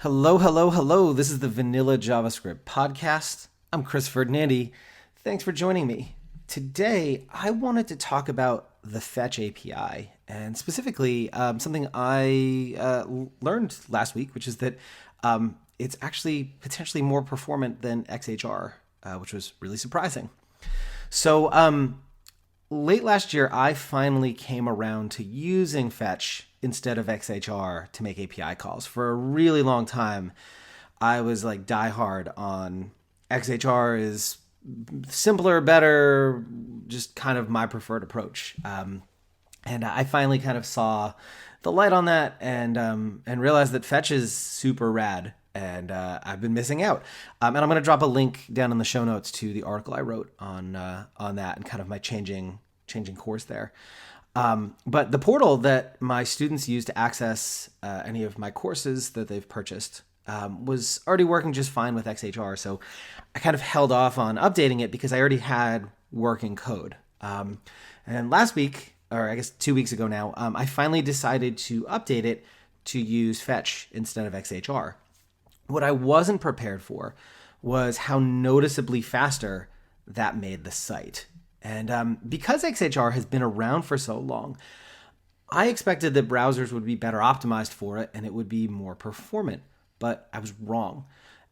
Hello, hello, hello. This is the Vanilla JavaScript podcast. I'm Chris Ferdinandi. Thanks for joining me. Today, I wanted to talk about the Fetch API, and specifically something I learned last week, which is that it's actually potentially more performant than XHR, which was really surprising. So late last year, I finally came around to using Fetch instead of XHR to make API calls. For a really long time, I was like diehard on XHR is simpler, better, just kind of my preferred approach. And I finally kind of saw the light on that and realized that Fetch is super rad. And I've been missing out. And I'm going to drop a link down in the show notes to the article I wrote on that and kind of my changing course there. But the portal that my students use to access any of my courses that they've purchased was already working just fine with XHR. So I kind of held off on updating it because I already had working code. And last week, or I guess 2 weeks ago now, I finally decided to update it to use Fetch instead of XHR. What I wasn't prepared for was how noticeably faster that made the site. And because XHR has been around for so long, I expected that browsers would be better optimized for it and it would be more performant, but I was wrong.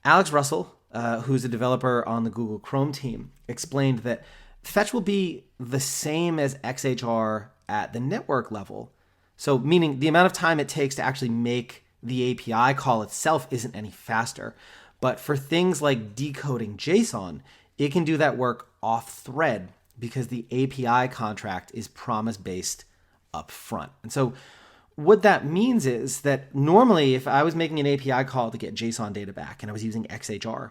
Alex Russell, who's a developer on the Google Chrome team, explained that Fetch will be the same as XHR at the network level. So meaning the amount of time it takes to actually make the API call itself isn't any faster. But for things like decoding JSON, it can do that work off thread because the API contract is promise-based up front. And so what that means is that normally if I was making an API call to get JSON data back and I was using XHR,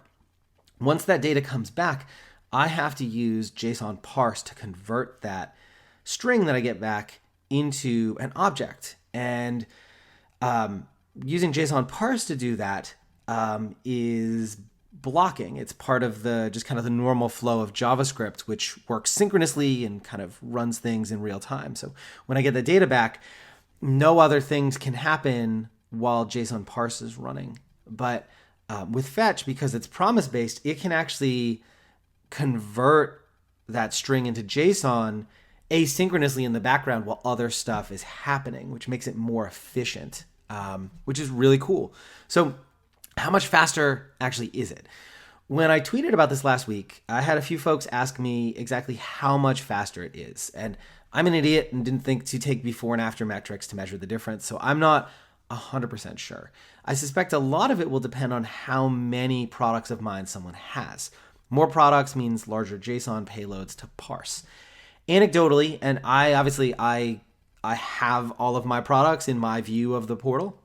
once that data comes back, I have to use JSON parse to convert that string that I get back into an object. And using JSON parse to do that is blocking. It's part of the just kind of the normal flow of JavaScript, which works synchronously and kind of runs things in real time. So when I get the data back, no other things can happen while JSON parse is running. But with Fetch, because it's promise-based, it can actually convert that string into JSON asynchronously in the background while other stuff is happening, which makes it more efficient. Which is really cool. So how much faster actually is it? When I tweeted about this last week, I had a few folks ask me exactly how much faster it is. And I'm an idiot and didn't think to take before and after metrics to measure the difference. So I'm not 100% sure. I suspect a lot of it will depend on how many products of mine someone has. More products means larger JSON payloads to parse. Anecdotally, and I have all of my products in my view of the portal.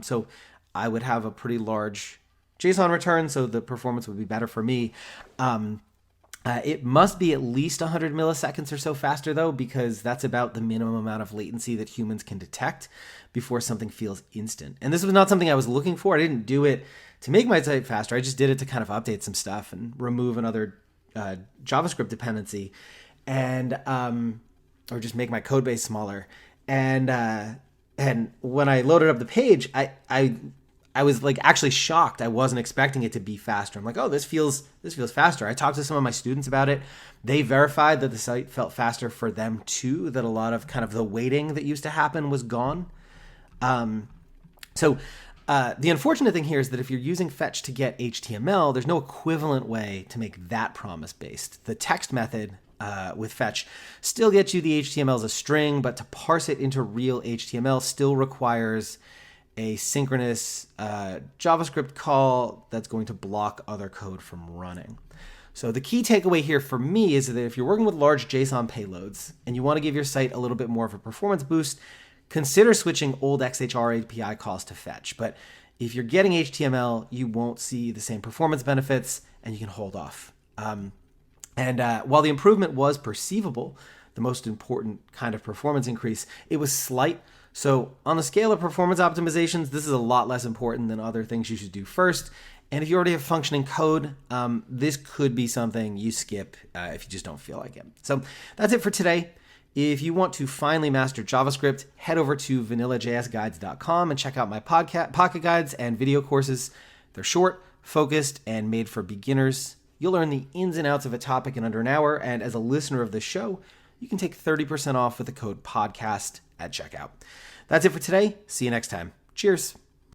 So I would have a pretty large JSON return, so the performance would be better for me. It must be at least 100 milliseconds or so faster, though, because that's about the minimum amount of latency that humans can detect before something feels instant. And this was not something I was looking for. I didn't do it to make my site faster. I just did it to kind of update some stuff and remove another JavaScript dependency and or just make my code base smaller. And when I loaded up the page, I was like actually shocked. I wasn't expecting it to be faster. I'm like, oh, this feels faster. I talked to some of my students about it. They verified that the site felt faster for them too, that a lot of kind of the waiting that used to happen was gone. So the unfortunate thing here is that if you're using Fetch to get HTML, there's no equivalent way to make that promise-based. The text method with Fetch still gets you the HTML as a string, but to parse it into real HTML still requires a synchronous JavaScript call that's going to block other code from running. So the key takeaway here for me is that if you're working with large JSON payloads and you want to give your site a little bit more of a performance boost, consider switching old XHR API calls to Fetch. But if you're getting HTML, you won't see the same performance benefits and you can hold off. And while the improvement was perceivable, the most important kind of performance increase, it was slight. So on the scale of performance optimizations, this is a lot less important than other things you should do first. And if you already have functioning code, this could be something you skip if you just don't feel like it. So that's it for today. If you want to finally master JavaScript, head over to vanillajsguides.com and check out my pocket guides and video courses. They're short, focused, and made for beginners. You'll learn the ins and outs of a topic in under an hour, and as a listener of this show, you can take 30% off with the code PODCAST at checkout. That's it for today. See you next time. Cheers.